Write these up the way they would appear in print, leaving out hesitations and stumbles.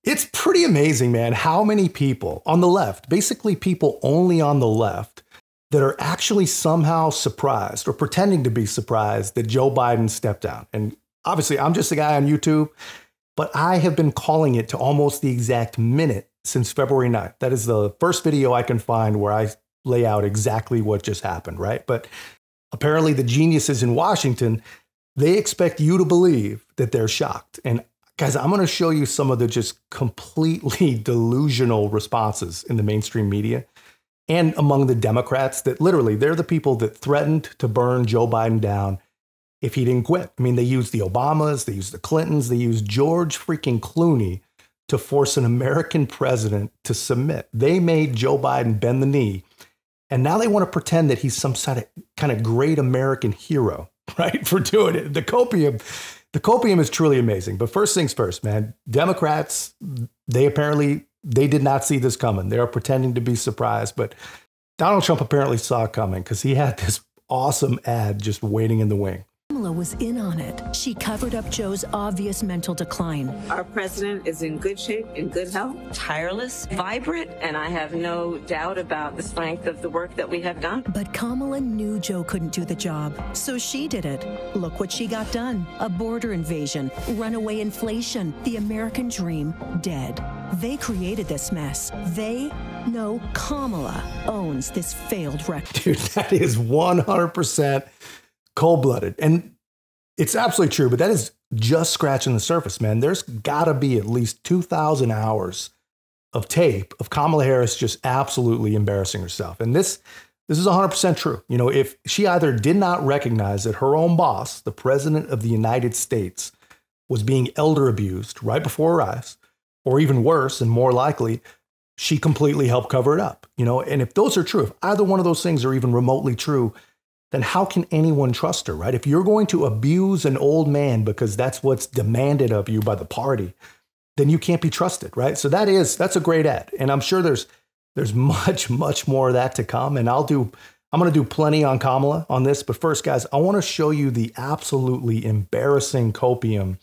It's pretty amazing, man, how many people on the left, basically people only on the left, that are actually somehow surprised or pretending to be surprised that Joe Biden stepped down. And obviously, I'm just a guy on YouTube, but I have been calling it to almost the exact minute since February 9th. That is the first video I can find where I lay out exactly what just happened, right? But apparently the geniuses in Washington, they expect you to believe that they're shocked. And guys, I'm going to show you some of the just completely delusional responses in the mainstream media and among the Democrats that literally they're the people that threatened to burn Joe Biden down if he didn't quit. I mean, they used the Obamas, they used the Clintons, they used George freaking Clooney to force an American president to submit. They made Joe Biden bend the knee. And now they want to pretend that he's some kind of great American hero, right? For doing it. The copium is truly amazing. But first things first, man, Democrats, they did not see this coming. They are pretending to be surprised, but Donald Trump apparently saw it coming because he had this awesome ad just waiting in the wing. Kamala was in on it. She covered up Joe's obvious mental decline. Our president is in good shape, in good health, tireless, vibrant, and I have no doubt about the strength of the work that we have done. But Kamala knew Joe couldn't do the job, so she did it. Look what she got done. A border invasion, runaway inflation, the American dream dead. They created this mess. No, Kamala owns this failed record. Dude, that is 100% cold-blooded. And it's absolutely true, but that is just scratching the surface, man. There's got to be at least 2,000 hours of tape of Kamala Harris just absolutely embarrassing herself. And this is 100% true. You know, if she either did not recognize that her own boss, the president of the United States, was being elder abused right before her eyes, or even worse and more likely, she completely helped cover it up. You know, and if those are true, if either one of those things are even remotely true, then how can anyone trust her, right? If you're going to abuse an old man because that's what's demanded of you by the party, then you can't be trusted, right? So that's a great ad. And I'm sure there's much, much more of that to come. And I'm going to do plenty on Kamala on this. But first, guys, I want to show you the absolutely embarrassing copium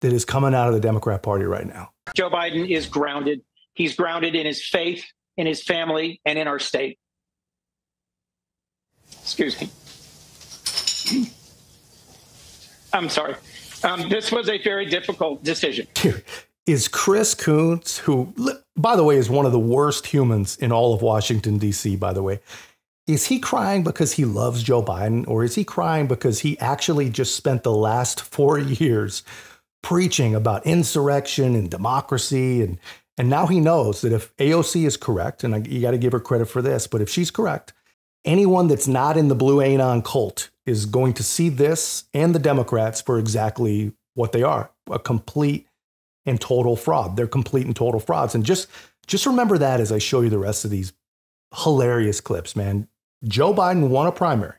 that is coming out of the Democrat Party right now. Joe Biden is grounded. He's grounded in his faith, in his family, and in our state. Excuse me. I'm sorry. This was a very difficult decision. Is Chris Coons, who, by the way, is one of the worst humans in all of Washington, D.C., by the way, is he crying because he loves Joe Biden, or is he crying because he actually just spent the last 4 years preaching about insurrection and democracy, and now he knows that if AOC is correct, and you got to give her credit for this, but if she's correct, anyone that's not in the Blue Anon cult is going to see this and the Democrats for exactly what they are, a complete and total fraud. They're complete and total frauds. And just remember that as I show you the rest of these hilarious clips, man. Joe Biden won a primary.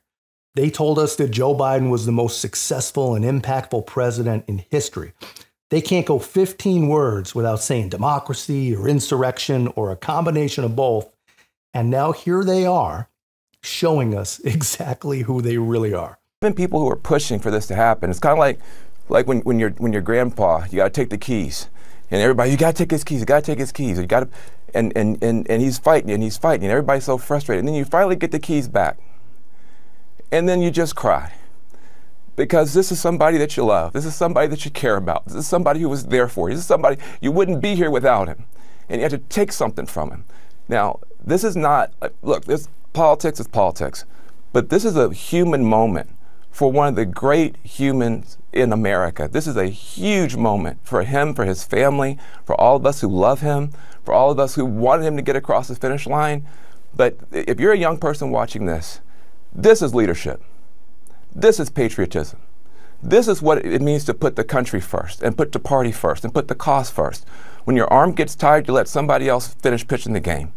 They told us that Joe Biden was the most successful and impactful president in history. They can't go 15 words without saying democracy or insurrection or a combination of both. And now here they are, showing us exactly who they really are. Even people who are pushing for this to happen, it's kind of like when your grandpa, you got to take the keys, and everybody, you got to take his keys, you got to take his keys, you got to, and he's fighting, and everybody's so frustrated, and then you finally get the keys back, and then you just cry, because this is somebody that you love, this is somebody that you care about, this is somebody who was there for you, this is somebody you wouldn't be here without him, and you had to take something from him. Now, this is not, look, politics is politics, but this is a human moment for one of the great humans in America. This is a huge moment for him, for his family, for all of us who love him, for all of us who wanted him to get across the finish line. But if you're a young person watching this, this is leadership. This is patriotism. This is what it means to put the country first, and put the party first, and put the cause first. When your arm gets tired, you let somebody else finish pitching the game.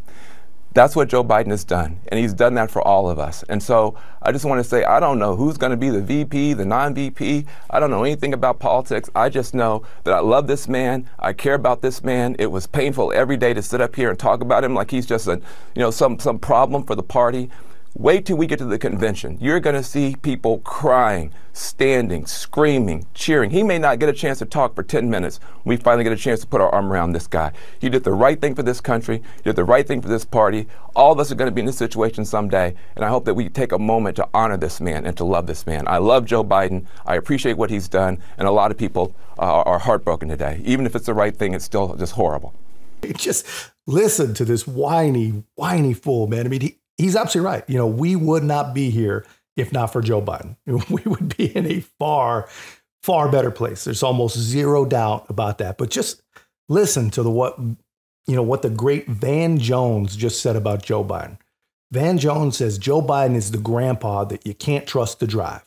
That's what Joe Biden has done, and he's done that for all of us. And so I just want to say, I don't know who's going to be the VP, the non-VP. I don't know anything about politics. I just know that I love this man. I care about this man. It was painful every day to sit up here and talk about him like he's just some problem for the party. Wait till we get to the convention. You're going to see people crying, standing, screaming, cheering. He may not get a chance to talk for 10 minutes. We finally get a chance to put our arm around this guy. You did the right thing for this country. You did the right thing for this party. All of us are going to be in this situation someday, and I hope that we take a moment to honor this man and to love this man. I love Joe Biden. I appreciate what he's done, and a lot of people are heartbroken today. Even if it's the right thing, it's still just horrible. Just listen to this whiny fool, man. I mean, he's absolutely right. You know, we would not be here if not for Joe Biden. We would be in a far, far better place. There's almost zero doubt about that. But just listen to what the great Van Jones just said about Joe Biden. Van Jones says Joe Biden is the grandpa that you can't trust to drive.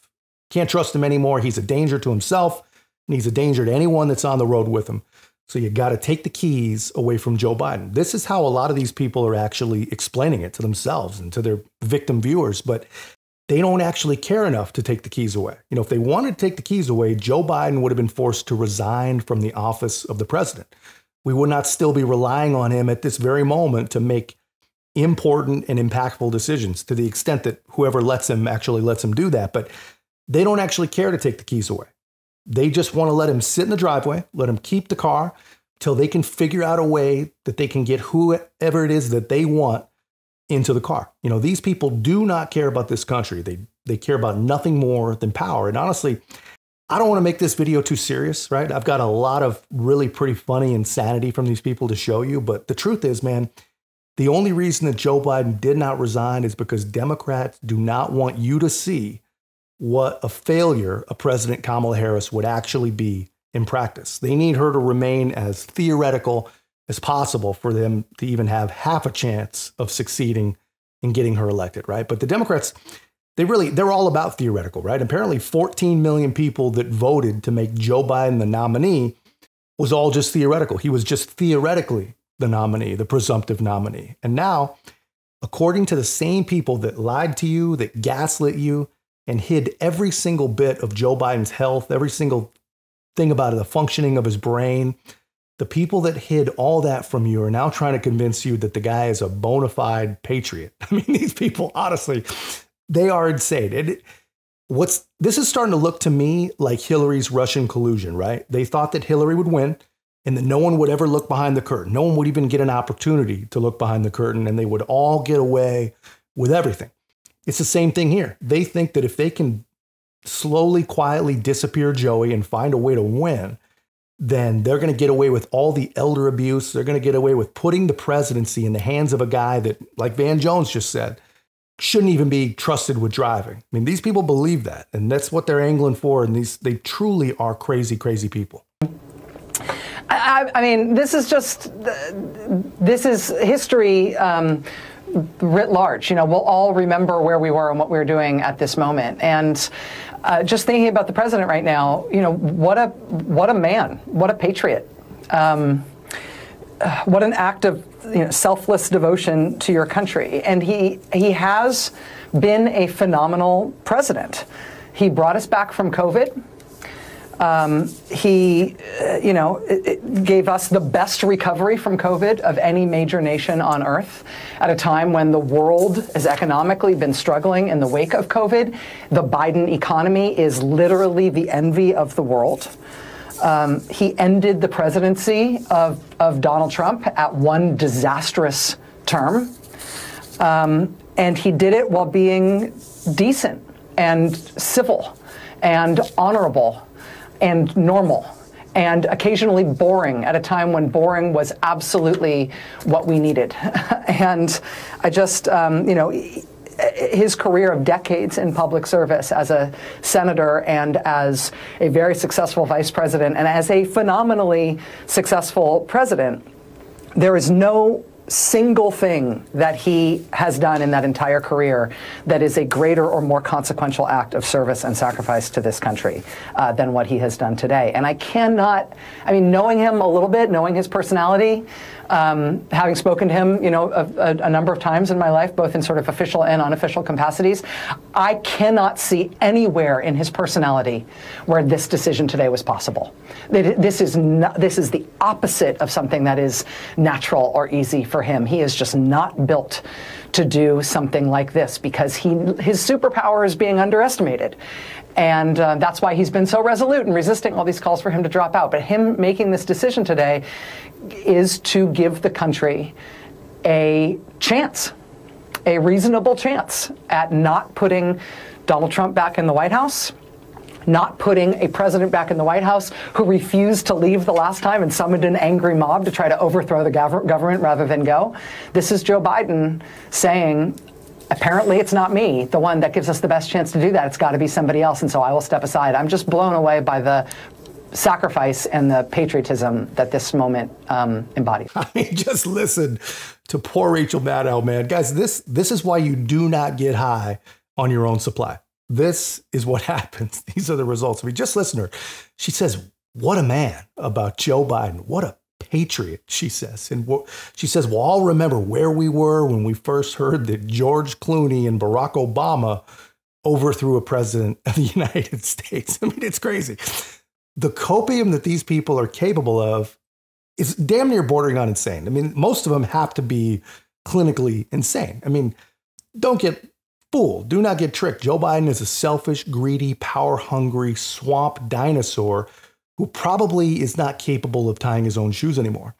Can't trust him anymore. He's a danger to himself, and he's a danger to anyone that's on the road with him. So you got to take the keys away from Joe Biden. This is how a lot of these people are actually explaining it to themselves and to their victim viewers, but they don't actually care enough to take the keys away. You know, if they wanted to take the keys away, Joe Biden would have been forced to resign from the office of the president. We would not still be relying on him at this very moment to make important and impactful decisions, to the extent that whoever lets him actually lets him do that. But they don't actually care to take the keys away. They just want to let him sit in the driveway, let him keep the car till they can figure out a way that they can get whoever it is that they want into the car. You know, these people do not care about this country. They care about nothing more than power. And honestly, I don't want to make this video too serious, right? I've got a lot of really pretty funny insanity from these people to show you. But the truth is, man, the only reason that Joe Biden did not resign is because Democrats do not want you to see what a failure a President Kamala Harris would actually be in practice. They need her to remain as theoretical as possible for them to even have half a chance of succeeding in getting her elected, right? But the Democrats, they're all about theoretical, right? Apparently 14 million people that voted to make Joe Biden the nominee was all just theoretical. He was just theoretically the nominee, the presumptive nominee. And now, according to the same people that lied to you, that gaslit you, and hid every single bit of Joe Biden's health, every single thing about the functioning of his brain, the people that hid all that from you are now trying to convince you that the guy is a bona fide patriot. I mean, these people, honestly, they are insane. This is starting to look to me like Hillary's Russian collusion, right? They thought that Hillary would win and that no one would ever look behind the curtain. No one would even get an opportunity to look behind the curtain, and they would all get away with everything. It's the same thing here. They think that if they can slowly, quietly disappear Joey and find a way to win, then they're going to get away with all the elder abuse. They're going to get away with putting the presidency in the hands of a guy that, like Van Jones just said, shouldn't even be trusted with driving. I mean, these people believe that, and that's what they're angling for. And they truly are crazy, crazy people. I mean, this is history writ large. You know, we'll all remember where we were and what we were doing at this moment. And just thinking about the president right now, you know, what a man, what a patriot, what an act of selfless devotion to your country. And he has been a phenomenal president. He brought us back from COVID. He, gave us the best recovery from COVID of any major nation on earth at a time when the world has economically been struggling in the wake of COVID. The Biden economy is literally the envy of the world. He ended the presidency of Donald Trump at one disastrous term. And he did it while being decent and civil and honorable and normal, and occasionally boring at a time when boring was absolutely what we needed. And I just, his career of decades in public service as a senator and as a very successful vice president and as a phenomenally successful president, there is no single thing that he has done in that entire career that is a greater or more consequential act of service and sacrifice to this country than what he has done today. And knowing him a little bit, knowing his personality, having spoken to him, a number of times in my life, both in sort of official and unofficial capacities, I cannot see anywhere in his personality where this decision today was possible. This is the opposite of something that is natural or easy for for him. He is just not built to do something like this because his superpower is being underestimated. And that's why he's been so resolute in resisting all these calls for him to drop out. But him making this decision today is to give the country a chance, a reasonable chance at not putting Donald Trump back in the White House, not putting a president back in the White House who refused to leave the last time and summoned an angry mob to try to overthrow the government rather than go. This is Joe Biden saying, apparently it's not me, the one that gives us the best chance to do that. It's got to be somebody else, and so I will step aside. I'm just blown away by the sacrifice and the patriotism that this moment embodies. I mean, just listen to poor Rachel Maddow, man. Guys, this is why you do not get high on your own supply. This is what happens. These are the results. I mean, just listen to her. She says, what a man about Joe Biden. What a patriot, she says. And she says, we'll all remember where we were when we first heard that George Clooney and Barack Obama overthrew a president of the United States. I mean, it's crazy. The copium that these people are capable of is damn near bordering on insane. I mean, most of them have to be clinically insane. I mean, don't get fooled. Do not get tricked. Joe Biden is a selfish, greedy, power-hungry swamp dinosaur who probably is not capable of tying his own shoes anymore.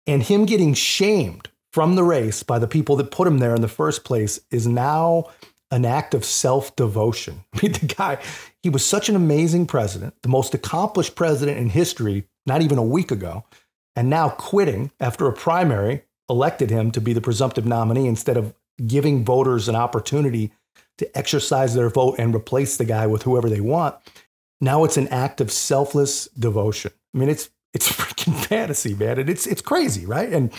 And him getting shamed from the race by the people that put him there in the first place is now an act of self-devotion. I mean, the guy, he was such an amazing president, the most accomplished president in history, not even a week ago, and now quitting after a primary elected him to be the presumptive nominee instead of giving voters an opportunity to exercise their vote and replace the guy with whoever they want. Now it's an act of selfless devotion. I mean, it's freaking fantasy, man. And it's crazy, right? And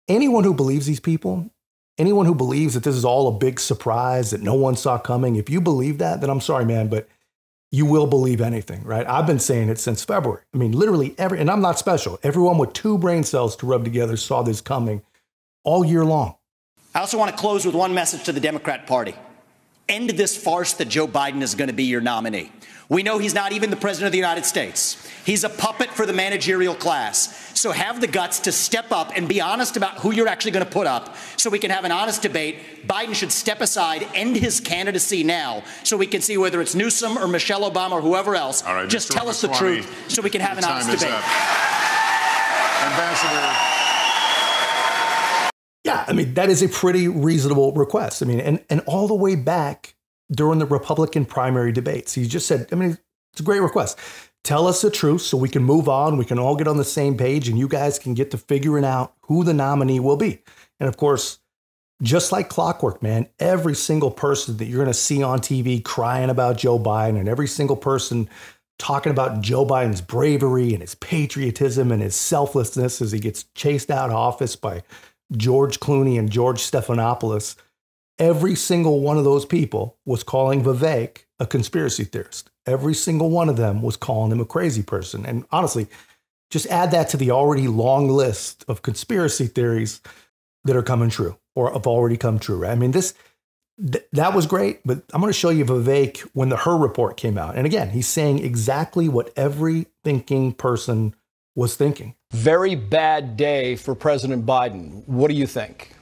anyone who believes these people, anyone who believes that this is all a big surprise that no one saw coming, if you believe that, then I'm sorry, man, but you will believe anything, right? I've been saying it since February. I mean, literally and I'm not special. Everyone with 2 brain cells to rub together saw this coming all year long. I also want to close with one message to the Democrat Party. End this farce that Joe Biden is going to be your nominee. We know he's not even the president of the United States. He's a puppet for the managerial class. So have the guts to step up and be honest about who you're actually going to put up so we can have an honest debate. Biden should step aside, end his candidacy now so we can see whether it's Newsom or Michelle Obama or whoever else. All right, just Mr. tell us the Ramaswamy, truth so we can have an honest debate. Ambassador. Yeah, I mean, that is a pretty reasonable request. I mean, and all the way back during the Republican primary debates, he just said, I mean, it's a great request. Tell us the truth so we can move on. We can all get on the same page and you guys can get to figuring out who the nominee will be. And of course, just like clockwork, man, every single person that you're going to see on TV crying about Joe Biden and every single person talking about Joe Biden's bravery and his patriotism and his selflessness as he gets chased out of office by George Clooney and George Stephanopoulos, every single one of those people was calling Vivek a conspiracy theorist. Every single one of them was calling him a crazy person. And honestly, just add that to the already long list of conspiracy theories that are coming true or have already come true. Right? I mean, that was great, but I'm going to show you Vivek when the Her report came out. And again, he's saying exactly what every thinking person was thinking. Very bad day for President Biden. What do you think?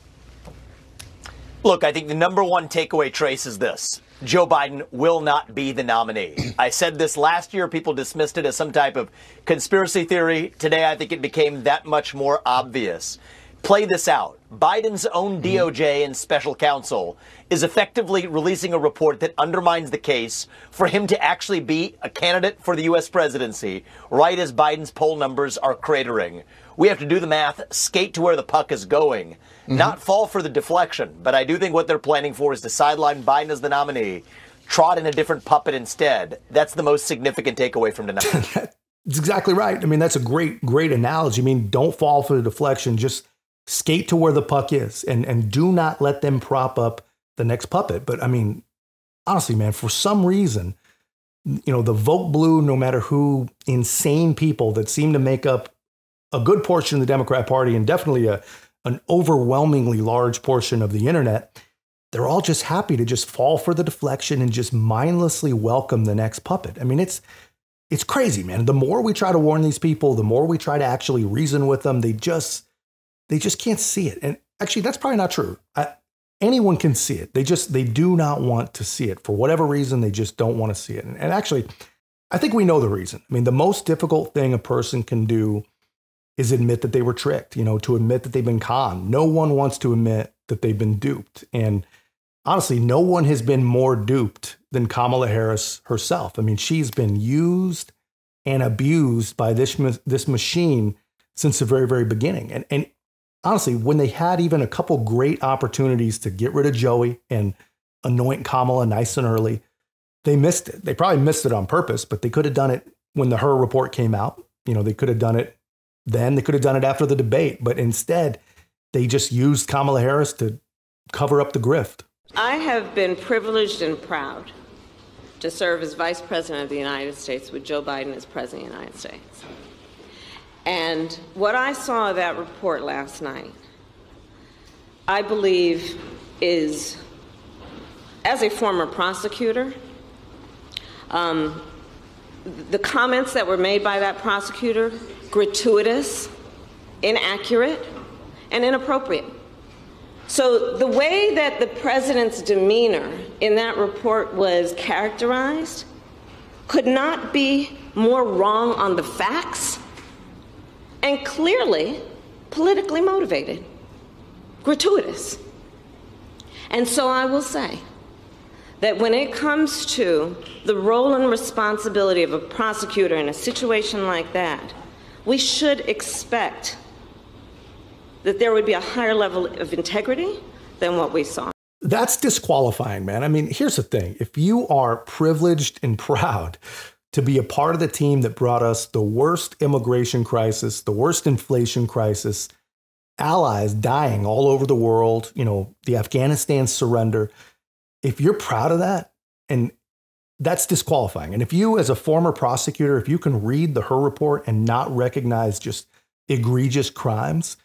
Look, I think the number one takeaway, Trace, is this. Joe Biden will not be the nominee. I said this last year. People dismissed it as some type of conspiracy theory. Today, I think it became that much more obvious. Play this out. Biden's own DOJ and special counsel is effectively releasing a report that undermines the case for him to actually be a candidate for the U.S. presidency, right as Biden's poll numbers are cratering. We have to do the math, skate to where the puck is going, not fall for the deflection. But I do think what they're planning for is to sideline Biden as the nominee, trot in a different puppet instead. That's the most significant takeaway from tonight. That's exactly right. I mean, that's a great analogy. I mean, don't fall for the deflection. Just skate to where the puck is and do not let them prop up the next puppet. But I mean, honestly, man, for some reason, you know, the vote blue, no matter who insane people that seem to make up a good portion of the Democrat Party and definitely an overwhelmingly large portion of the internet, they're all just happy to just fall for the deflection and just mindlessly welcome the next puppet. I mean, it's crazy, man. The more we try to warn these people, the more we try to actually reason with them, they just can't see it. actually, that's probably not true. Anyone can see it. They do not want to see it. For whatever reason, they just don't want to see it. And actually, I think we know the reason. I mean, the most difficult thing a person can do is admit that they were tricked, to admit that they've been conned. No one wants to admit that they've been duped. And honestly, no one has been more duped than Kamala Harris herself. I mean, she's been used and abused by this machine since the very, very beginning. And honestly, when they had even a couple great opportunities to get rid of Joey and anoint Kamala nice and early, they missed it. They probably missed it on purpose, but they could have done it when the Her report came out. They could have done it then. They could have done it after the debate. But instead, they just used Kamala Harris to cover up the grift. I have been privileged and proud to serve as Vice President of the United States with Joe Biden as President of the United States. And what I saw of that report last night, I believe is, as a former prosecutor, the comments that were made by that prosecutor, gratuitous, inaccurate, and inappropriate. So the way that the president's demeanor in that report was characterized could not be more wrong on the facts and clearly politically motivated, gratuitous. And so I will say that when it comes to the role and responsibility of a prosecutor in a situation like that, we should expect that there would be a higher level of integrity than what we saw. That's disqualifying, man. I mean, here's the thing. If you are privileged and proud to be a part of the team that brought us the worst immigration crisis, the worst inflation crisis, allies dying all over the world, the Afghanistan surrender, if you're proud of that, and that's disqualifying. And if you, as a former prosecutor, if you can read the Her report and not recognize just egregious crimes,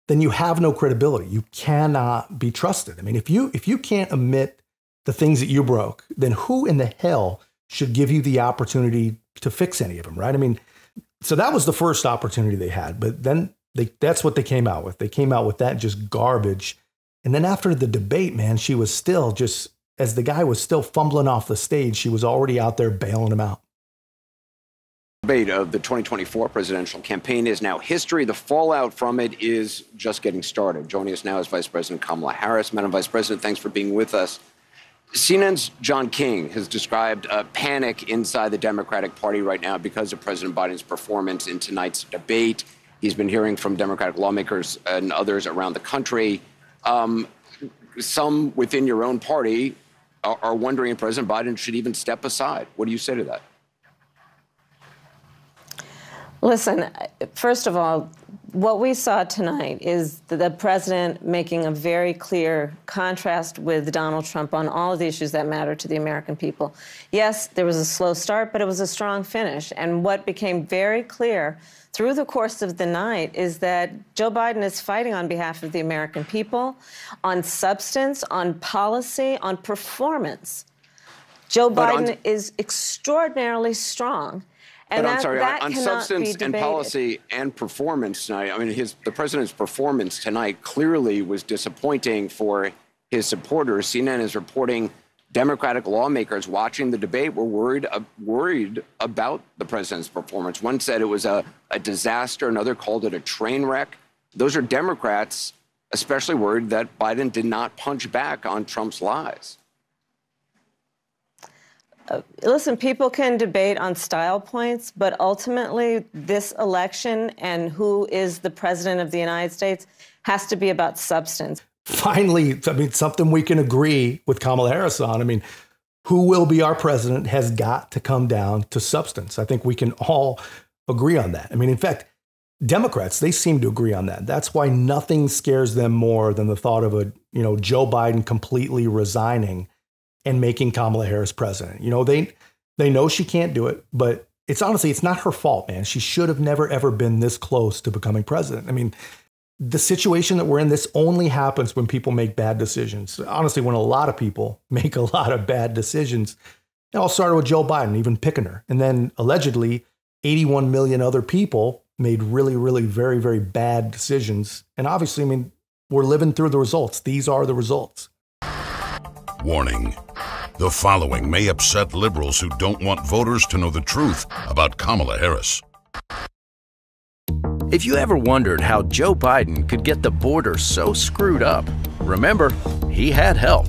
then you have no credibility. You cannot be trusted. I mean, if you can't admit the things that you broke, then who in the hell should give you the opportunity to fix any of them, right? I mean, so that was the first opportunity they had, but then that's what they came out with. They came out with that just garbage. And then after the debate, man, she was still just, as the guy was still fumbling off the stage, she was already out there bailing him out. Debate of the 2024 presidential campaign is now history. The fallout from it is just getting started. Joining us now is Vice President Kamala Harris. Madam Vice President, thanks for being with us. CNN's John King has described a panic inside the Democratic Party right now because of President Biden's performance in tonight's debate. He's been hearing from Democratic lawmakers and others around the country. Some within your own party are wondering if President Biden should even step aside. What do you say to that? Listen, first of all, what we saw tonight is the president making a very clear contrast with Donald Trump on all of the issues that matter to the American people. Yes, there was a slow start, but it was a strong finish. And what became very clear through the course of the night is that Joe Biden is fighting on behalf of the American people, on substance, on policy, on performance. Joe Biden is extraordinarily strong. And but I'm sorry, on substance and policy and performance tonight, I mean, the president's performance tonight clearly was disappointing for his supporters. CNN is reporting Democratic lawmakers watching the debate were worried about the president's performance. One said it was a disaster. Another called it a train wreck. Those are Democrats especially worried that Biden did not punch back on Trump's lies. Listen, people can debate on style points, but ultimately this election and who is the president of the United States has to be about substance. Finally, I mean, something we can agree with Kamala Harris on. I mean, who will be our president has got to come down to substance. I think we can all agree on that. I mean, in fact, Democrats, they seem to agree on that. That's why nothing scares them more than the thought of Joe Biden completely resigning and making Kamala Harris president. They know she can't do it, but it's not her fault, man. She should have never, ever been this close to becoming president. I mean, the situation that we're in, this only happens when people make bad decisions. Honestly, when a lot of people make a lot of bad decisions, it all started with Joe Biden, even picking her. And then allegedly 81 million other people made really, really very, very bad decisions. And obviously, I mean, we're living through the results. These are the results. Warning. The following may upset liberals who don't want voters to know the truth about Kamala Harris. If you ever wondered how Joe Biden could get the border so screwed up, remember, he had help.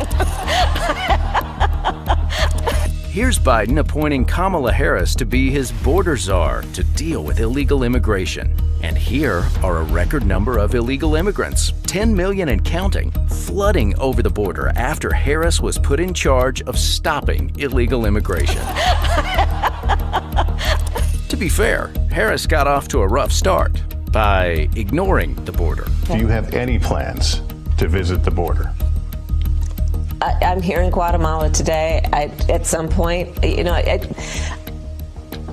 Here's Biden appointing Kamala Harris to be his border czar to deal with illegal immigration. And here are a record number of illegal immigrants, 10 million and counting, flooding over the border after Harris was put in charge of stopping illegal immigration. To be fair, Harris got off to a rough start by ignoring the border. Do you have any plans to visit the border? I'm here in Guatemala today. At some point,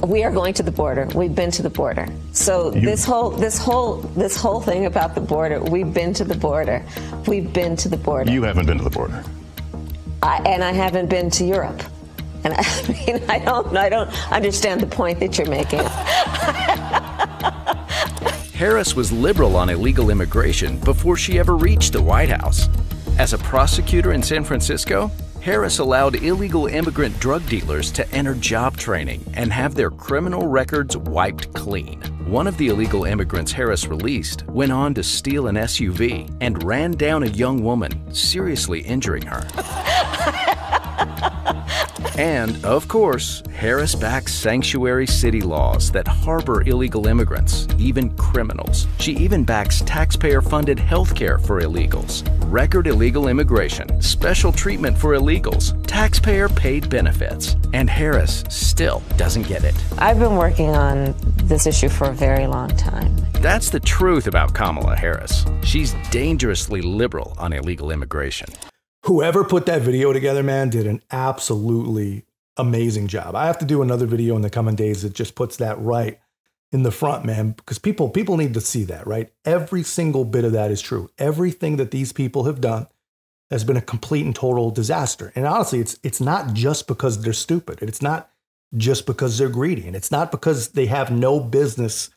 we are going to the border. We've been to the border. So this whole thing about the border, we've been to the border. We've been to the border. You haven't been to the border. And I haven't been to Europe. And I don't understand the point that you're making. Harris was liberal on illegal immigration before she ever reached the White House. As a prosecutor in San Francisco, Harris allowed illegal immigrant drug dealers to enter job training and have their criminal records wiped clean. One of the illegal immigrants Harris released went on to steal an SUV and ran down a young woman, seriously injuring her. And, of course, Harris backs sanctuary city laws that harbor illegal immigrants, even criminals. She even backs taxpayer-funded health care for illegals, record illegal immigration, special treatment for illegals, taxpayer-paid benefits. And Harris still doesn't get it. I've been working on this issue for a very long time. That's the truth about Kamala Harris. She's dangerously liberal on illegal immigration. Whoever put that video together, man, did an absolutely amazing job. I have to do another video in the coming days that just puts that right in the front, man, because people need to see that, right? Every single bit of that is true. Everything that these people have done has been a complete and total disaster. And honestly, it's not just because they're stupid. It's not just because they're greedy. And it's not because they have no business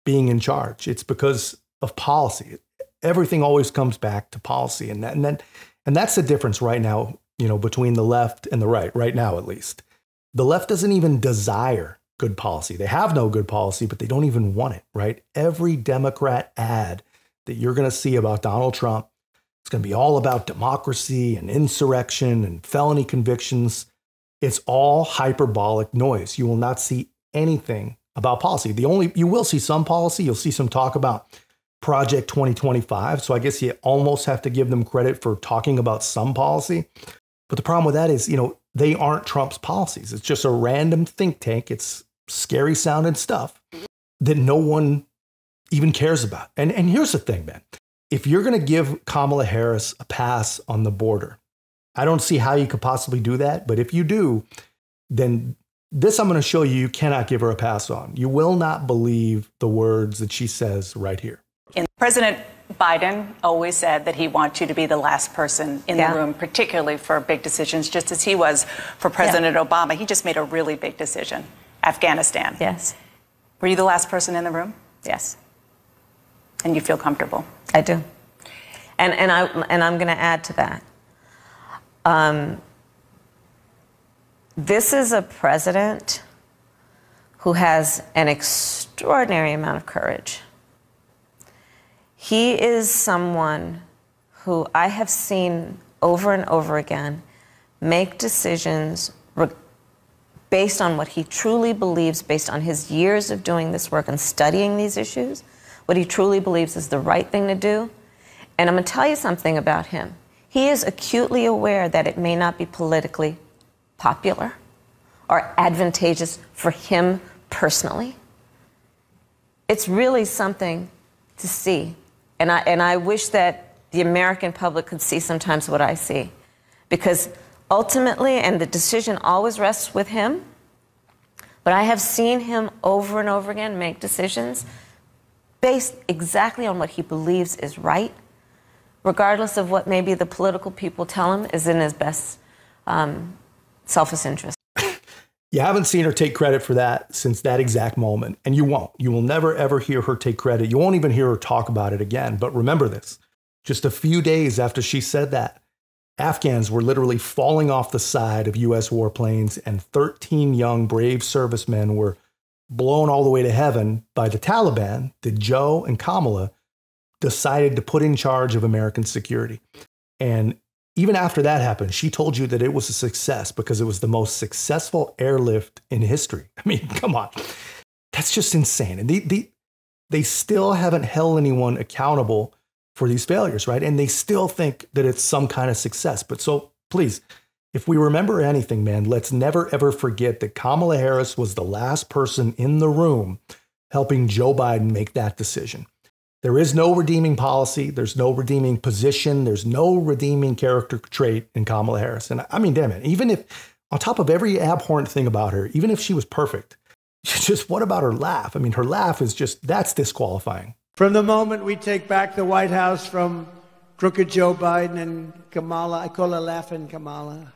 being in charge. It's because of policy. Everything always comes back to policy. And that's the difference right now, between the left and the right now at least. The left doesn't even desire good policy. They have no good policy, but they don't even want it, right? Every Democrat ad that you're going to see about Donald Trump, it's going to be all about democracy and insurrection and felony convictions. It's all hyperbolic noise. You will not see anything about policy. You will see some policy. You'll see some talk about Project 2025. So I guess you almost have to give them credit for talking about some policy. But the problem with that is, they aren't Trump's policies. It's just a random think tank. It's scary sounding stuff that no one even cares about. And here's the thing, man. If you're going to give Kamala Harris a pass on the border, I don't see how you could possibly do that. But if you do, then this I'm going to show you cannot give her a pass on. You will not believe the words that she says right here. And President Biden always said that he wants you to be the last person in the room, particularly for big decisions, just as he was for President Obama. He just made a really big decision. Afghanistan. Yes. Were you the last person in the room? Yes. And you feel comfortable? I do. And I'm going to add to that. This is a president who has an extraordinary amount of courage. He is someone who I have seen over and over again make decisions based on what he truly believes, based on his years of doing this work and studying these issues, what he truly believes is the right thing to do. And I'm going to tell you something about him. He is acutely aware that it may not be politically popular or advantageous for him personally. It's really something to see. And I wish that the American public could see sometimes what I see. Because ultimately, and the decision always rests with him, but I have seen him over and over again make decisions based exactly on what he believes is right, regardless of what maybe the political people tell him is in his best selfish interest. You haven't seen her take credit for that since that exact moment, and you won't. You will never, ever hear her take credit. You won't even hear her talk about it again. But remember this. Just a few days after she said that, Afghans were literally falling off the side of U.S. warplanes, and 13 young, brave servicemen were blown all the way to heaven by the Taliban that Joe and Kamala decided to put in charge of American security. And even after that happened, she told you that it was a success because it was the most successful airlift in history. I mean, come on. That's just insane. And they still haven't held anyone accountable for these failures, right? And they still think that it's some kind of success. But so please, if we remember anything, man, let's never, ever forget that Kamala Harris was the last person in the room helping Joe Biden make that decision. There is no redeeming policy. There's no redeeming position. There's no redeeming character trait in Kamala Harris. And I mean, damn it, even if on top of every abhorrent thing about her, even if she was perfect, just what about her laugh? I mean, her laugh is just, that's disqualifying. From the moment we take back the White House from crooked Joe Biden and Kamala, I call her Laughing Kamala.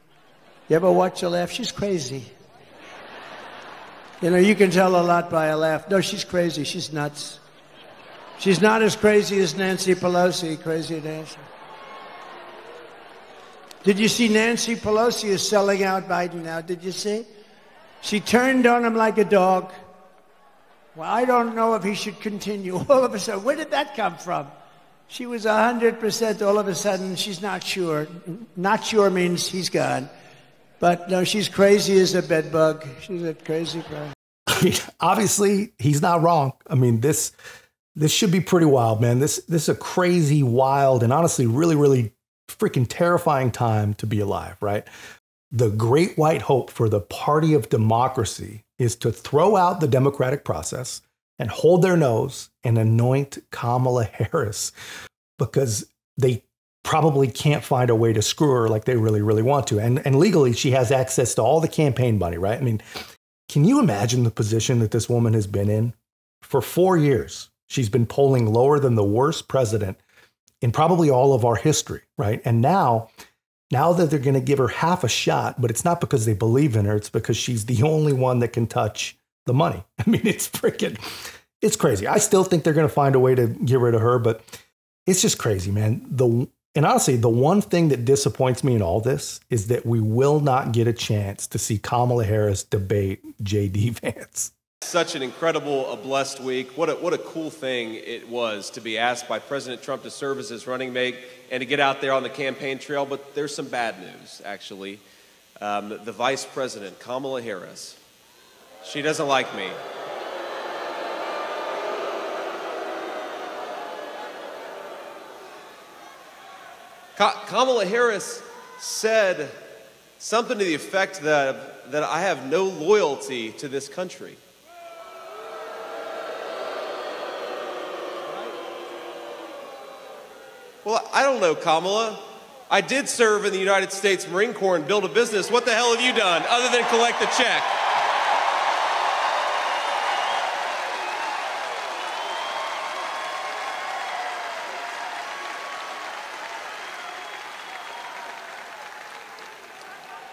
You ever watch her laugh? She's crazy. You know, you can tell a lot by her laugh. No, she's crazy. She's nuts. She's not as crazy as Nancy Pelosi. Crazy Nancy. Did you see Nancy Pelosi is selling out Biden now? Did you see? She turned on him like a dog. Well, I don't know if he should continue. All of a sudden, where did that come from? She was 100%. All of a sudden, she's not sure. Not sure means he's gone. But no, she's crazy as a bed bug. She's a crazy person. I mean, obviously, he's not wrong. I mean, this should be pretty wild, man. This is a crazy, wild, and honestly, really, really freaking terrifying time to be alive, right? The great white hope for the party of democracy is to throw out the democratic process and hold their nose and anoint Kamala Harris because they probably can't find a way to screw her like they really, really want to. And legally, she has access to all the campaign money, right? I mean, can you imagine the position that this woman has been in? For 4 years, she's been polling lower than the worst president in probably all of our history, right? And now that they're going to give her half a shot, but it's not because they believe in her, it's because she's the only one that can touch the money. I mean, it's crazy. I still think they're going to find a way to get rid of her, but it's just crazy, man. And honestly, the one thing that disappoints me in all this is that we will not get a chance to see Kamala Harris debate J.D. Vance. Such an incredible, blessed week. What a cool thing it was to be asked by President Trump to serve as his running mate and to get out there on the campaign trail. But there's some bad news, actually. The vice president, Kamala Harris, she doesn't like me. Kamala Harris said something to the effect that I have no loyalty to this country. Well, I don't know, Kamala. I did serve in the United States Marine Corps and build a business. What the hell have you done other than collect a check?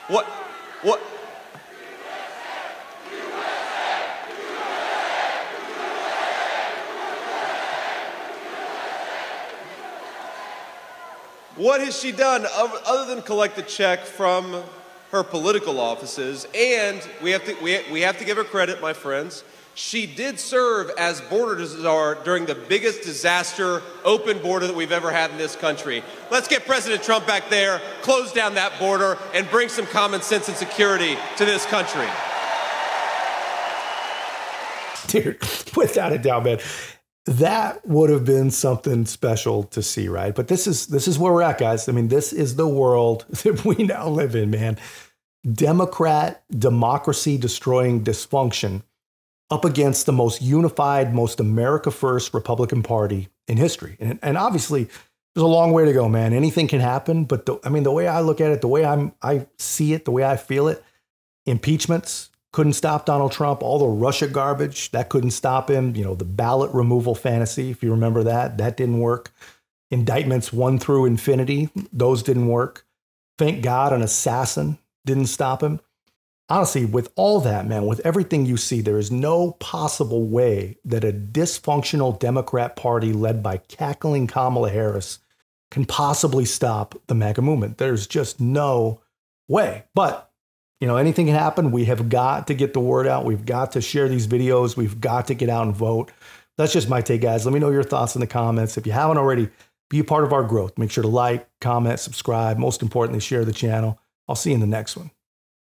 What? What has she done other than collect a check from her political offices? And we have to give her credit, my friends. She did serve as border czar during the biggest disaster open border that we've ever had in this country. Let's get President Trump back there, close down that border, and bring some common sense and security to this country. Dude, without a doubt, man. That would have been something special to see, right? But this is where we're at, guys. I mean, this is the world that we now live in, man. Democracy destroying dysfunction up against the most unified, most America First Republican Party in history. And obviously, there's a long way to go, man. Anything can happen. But the way I look at it, the way I see it, the way I feel it, impeachments couldn't stop Donald Trump. All the Russia garbage, that couldn't stop him. You know, the ballot removal fantasy, if you remember that didn't work. Indictments 1 through infinity, those didn't work. Thank God an assassin didn't stop him. Honestly, with all that, man, with everything you see, there is no possible way that a dysfunctional Democrat Party led by cackling Kamala Harris can possibly stop the MAGA movement. There's just no way. But, you know, anything can happen. We have got to get the word out. We've got to share these videos. We've got to get out and vote. That's just my take, guys. Let me know your thoughts in the comments. If you haven't already, be a part of our growth. Make sure to like, comment, subscribe. Most importantly, share the channel. I'll see you in the next one.